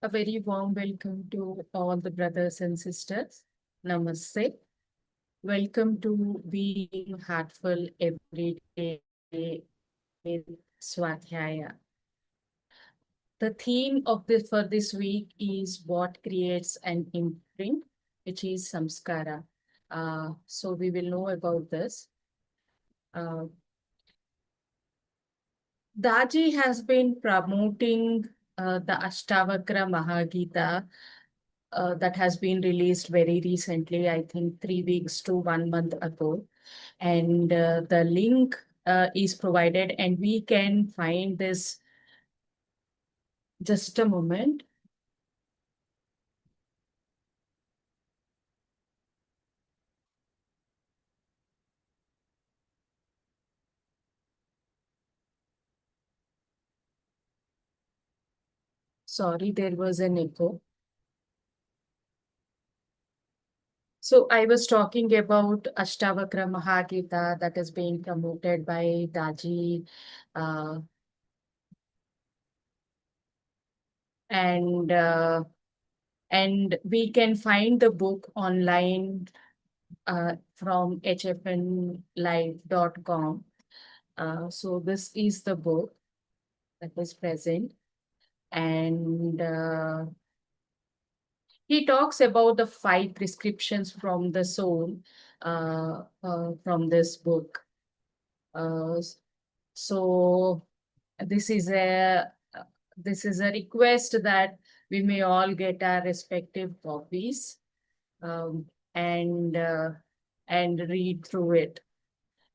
A very warm welcome to all the brothers and sisters. Namaste. Welcome to Being Heartful Every Day with Swadhyaya. The theme of this for this week is what creates an imprint, which is Samskara. So we will know about this. Daaji has been promoting the Ashtavakra Mahagita that has been released very recently, I think 3 weeks to 1 month ago. And the link is provided, and we can find this. Just a moment. Sorry, there was an echo. So I was talking about Ashtavakra Mahagita that is being promoted by Daaji. And we can find the book online from hfnlive.com. So this is the book that is present. And he talks about the 5 prescriptions from the soul from this book. So this is a request that we may all get our respective copies and read through it.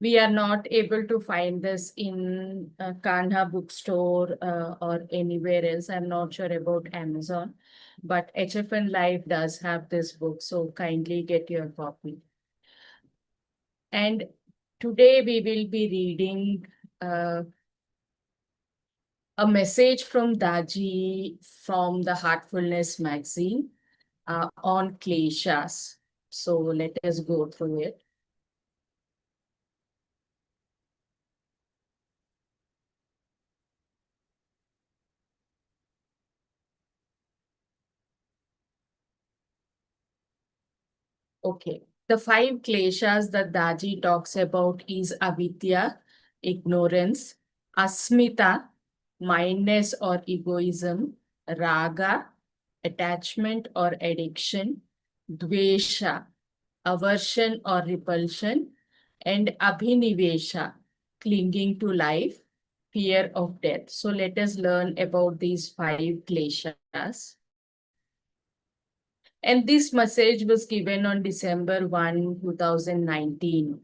We are not able to find this in Kanha bookstore or anywhere else. I'm not sure about Amazon, but HFN Live does have this book, so kindly get your copy. And today we will be reading a message from Daaji from the Heartfulness magazine on kleshas. So let us go through it. Okay. The 5 kleshas that Daaji talks about is avidya, ignorance, asmita, mindness or egoism, raga, attachment or addiction, dvesha, aversion or repulsion, and abhinivesha, clinging to life, fear of death. So let us learn about these 5 kleshas. And this message was given on December 1, 2019.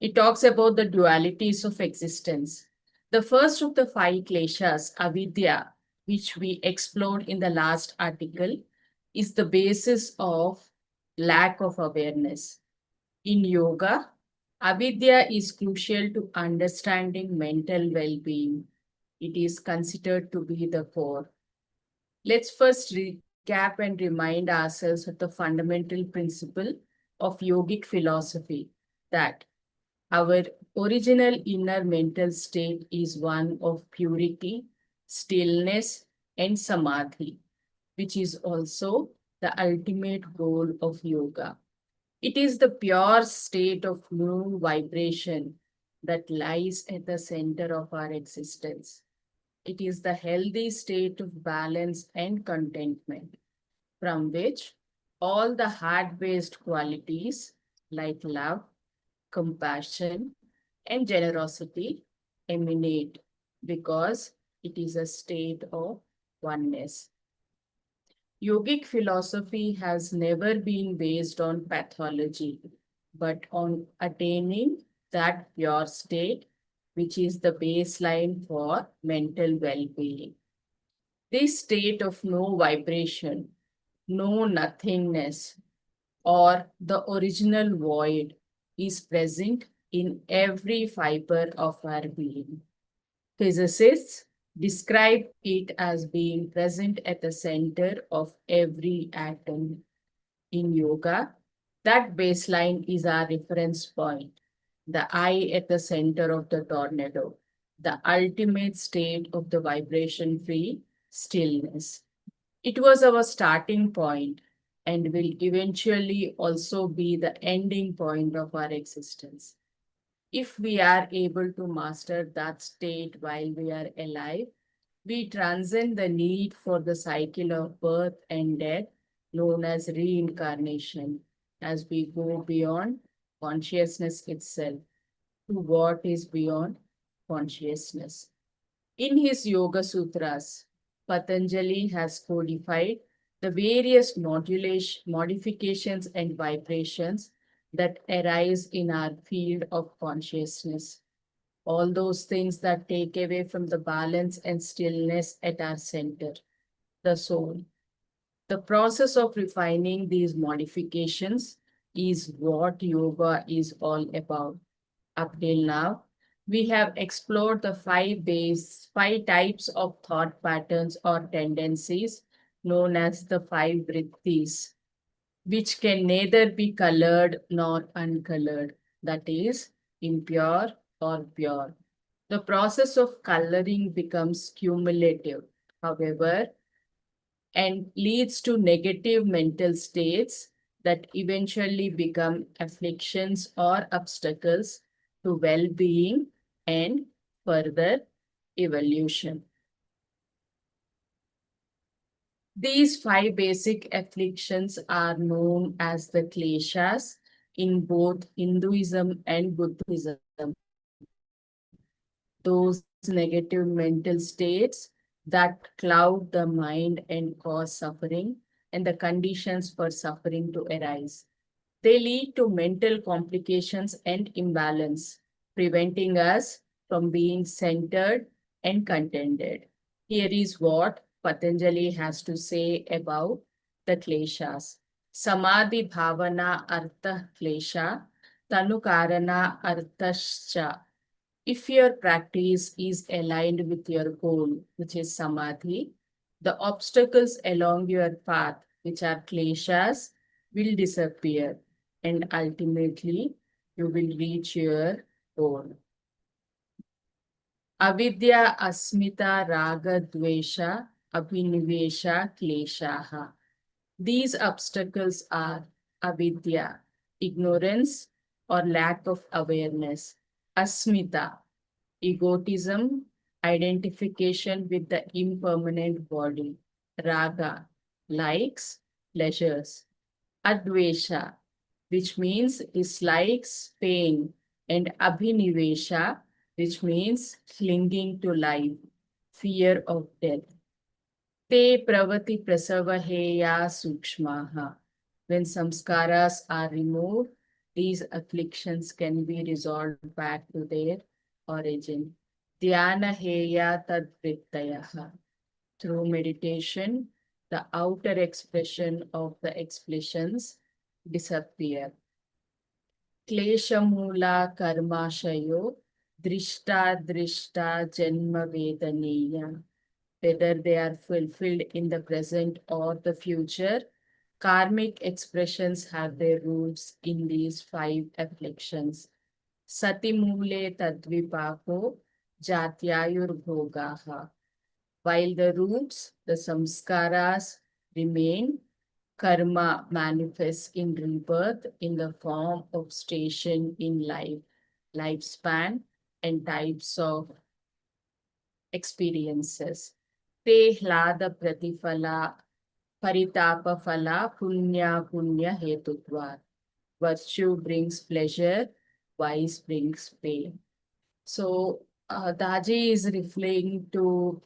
It talks about the dualities of existence. The first of the 5 kleshas, avidya, which we explored in the last article, is the basis of lack of awareness. In yoga, avidya is crucial to understanding mental well-being. It is considered to be the core. Let's first recap and remind ourselves of the fundamental principle of yogic philosophy, that our original inner mental state is one of purity, stillness, and samadhi, which is also the ultimate goal of yoga. It is the pure state of no vibration that lies at the center of our existence. It is the healthy state of balance and contentment, from which all the heart-based qualities like love, compassion, and generosity emanate, because it is a state of oneness. Yogic philosophy has never been based on pathology, but on attaining that pure state, which is the baseline for mental well-being. This state of no vibration, no nothingness, or the original void is present in every fiber of our being. Physicists describe it as being present at the center of every atom. In yoga, that baseline is our reference point, the eye at the center of the tornado, the ultimate state of the vibration-free stillness. It was our starting point and will eventually also be the ending point of our existence. If we are able to master that state while we are alive, we transcend the need for the cycle of birth and death, known as reincarnation, as we go beyond consciousness itself to what is beyond consciousness. In his Yoga Sutras, Patanjali has codified the various modifications and vibrations that arise in our field of consciousness. All those things that take away from the balance and stillness at our center, the soul. The process of refining these modifications is what yoga is all about. Up till now, we have explored the five types of thought patterns or tendencies known as the five vrittis, which can neither be colored nor uncolored, that is, impure or pure. The process of coloring becomes cumulative, however, and leads to negative mental states that eventually become afflictions or obstacles to well being and further evolution. These five basic afflictions are known as the kleshas in both Hinduism and Buddhism. Those negative mental states that cloud the mind and cause suffering and the conditions for suffering to arise. They lead to mental complications and imbalance, preventing us from being centered and contented. Here is what Patanjali has to say about the kleshas. Samadhi bhavana artha klesha, tanukarana arthascha. If your practice is aligned with your goal, which is samadhi, the obstacles along your path, which are kleshas, will disappear and ultimately you will reach your goal. Avidya, asmita, raga, dvesha, abhinivesha, kleshaha. These obstacles are avidya, ignorance or lack of awareness, asmita, egotism, identification with the impermanent body, raga, likes, pleasures, advesha, which means dislikes, pain, and abhinivesha, which means clinging to life, fear of death. Te pravati prasavaheya sukshmaha. When samskaras are removed, these afflictions can be resolved back to their origin. Dhyana heya tadvrittayaha. Through meditation, the outer expression of the expressions disappear. Kleshamula karmashayo drishta drishta janma vedaniya. Whether they are fulfilled in the present or the future, karmic expressions have their roots in these five afflictions. Satimule tadvipako jatyayur bhogaha. While the roots, the samskaras, remain, karma manifests in rebirth in the form of station in life, lifespan, and types of experiences. Te hlada pratifala paritapa phala punya punya hetutva. Virtue brings pleasure, vice brings pain. So, Daaji is referring to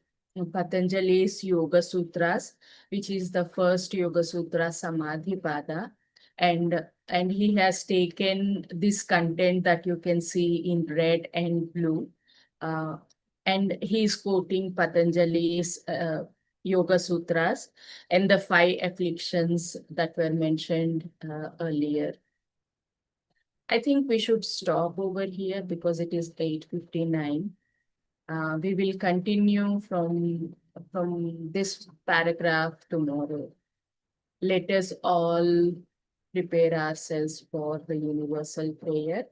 Patanjali's Yoga Sutras, which is the first Yoga Sutra, Samadhi Pada. And he has taken this content that you can see in red and blue. And he is quoting Patanjali's Yoga Sutras and the five afflictions that were mentioned earlier. I think we should stop over here because it is 8:59. We will continue from this paragraph tomorrow. Let us all prepare ourselves for the universal prayer.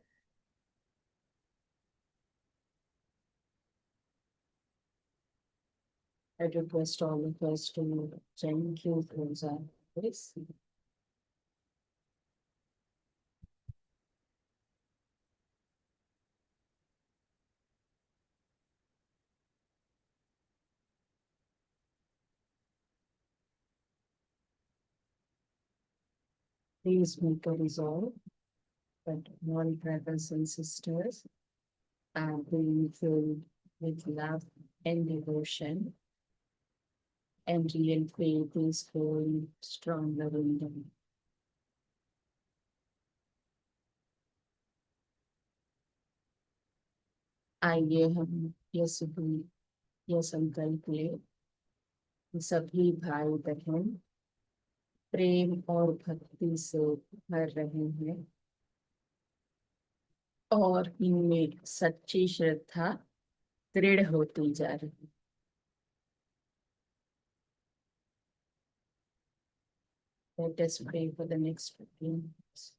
I request all of us to gently close our eyes. Please make a resolve that all brothers and sisters are being filled with love and devotion, and real faith is growing stronger in them. आइए हम ये सभी ये संकल्प ले कि सभी भाई बहन प्रेम और भक्ति से भर रहे हैं और इनमें सच्ची श्रद्धा दृढ़ होती जा रही है. Let us pray for the next 15 minutes.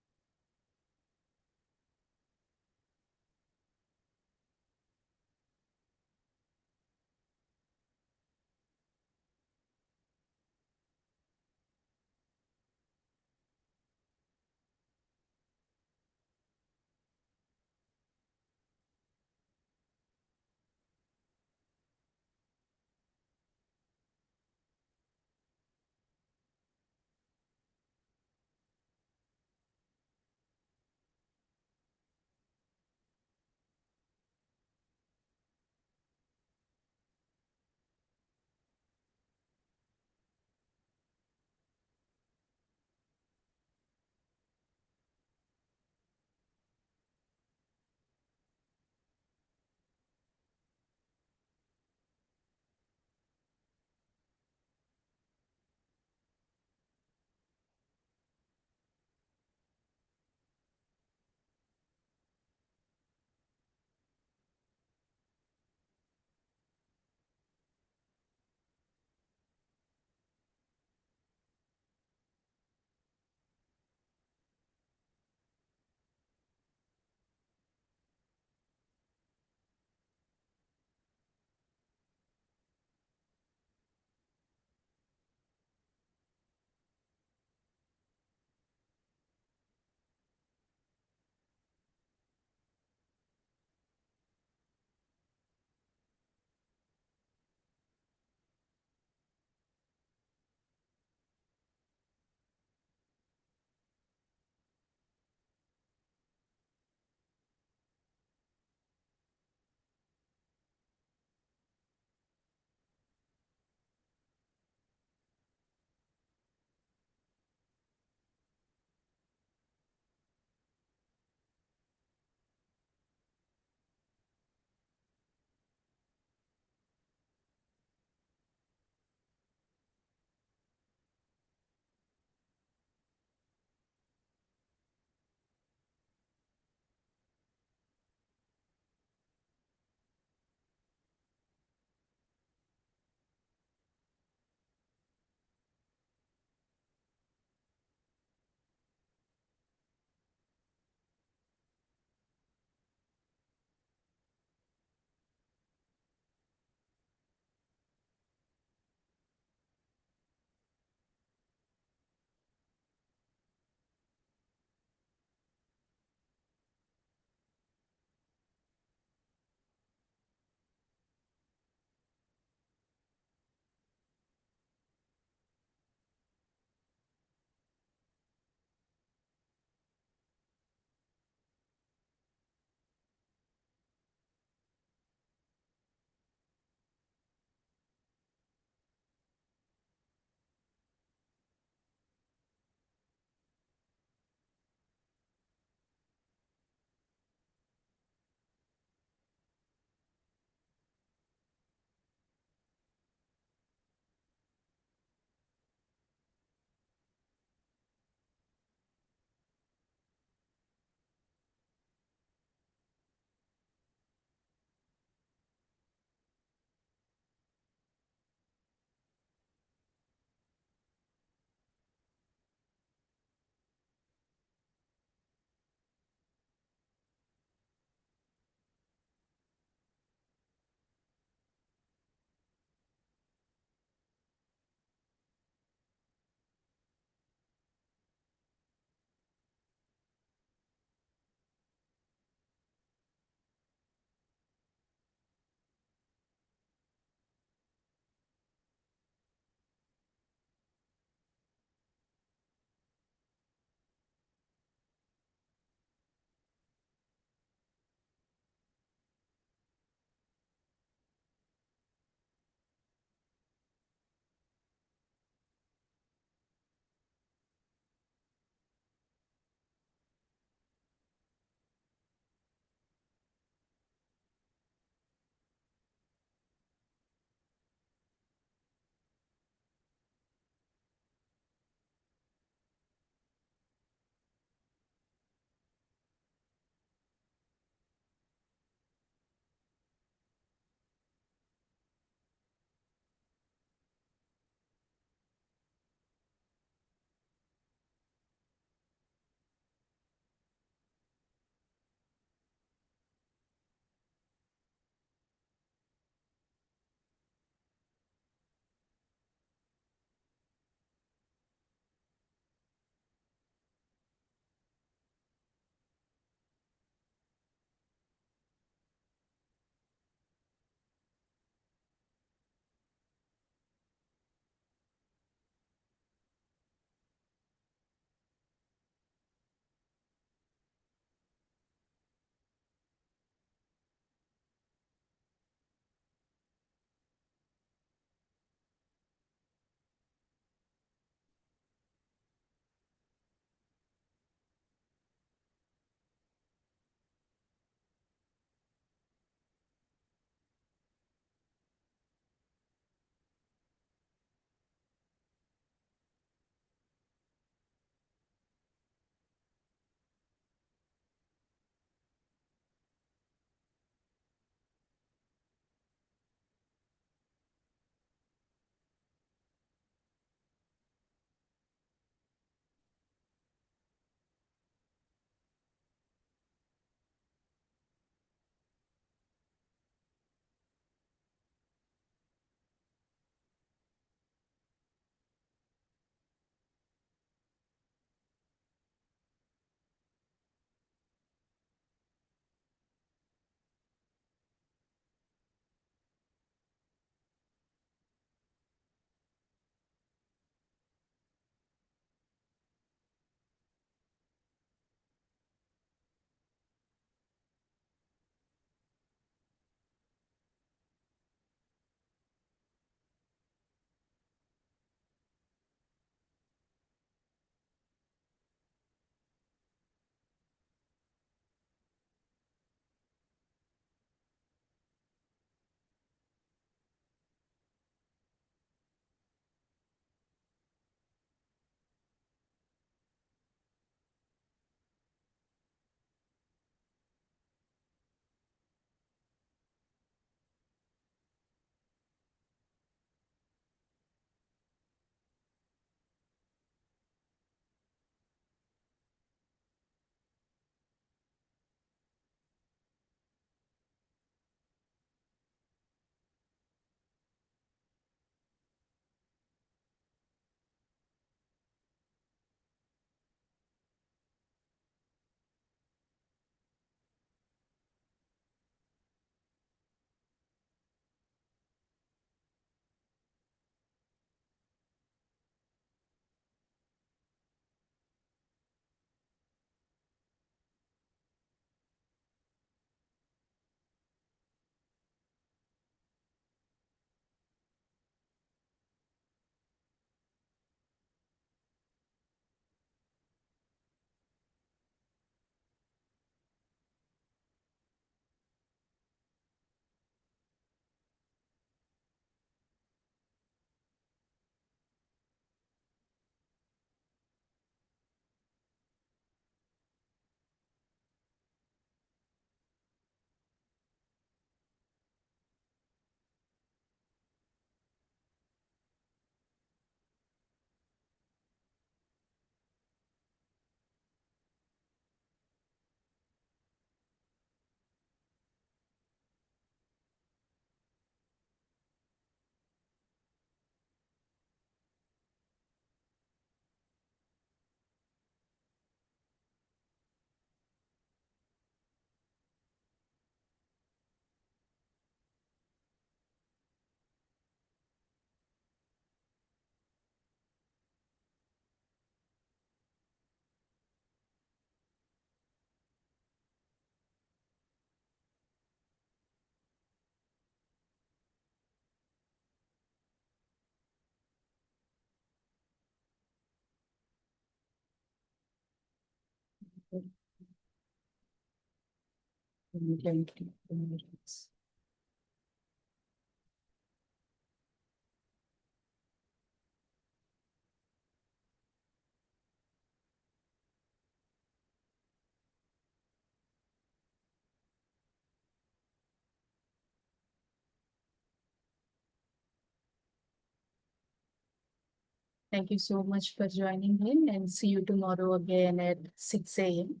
Thank you so much for joining in, and see you tomorrow again at 6 a.m.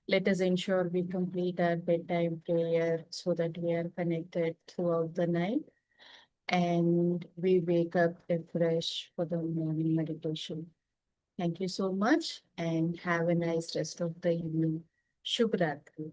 Let us ensure we complete our bedtime prayer so that we are connected throughout the night and we wake up refreshed for the morning meditation. Thank you so much and have a nice rest of the evening. Shubh Ratri.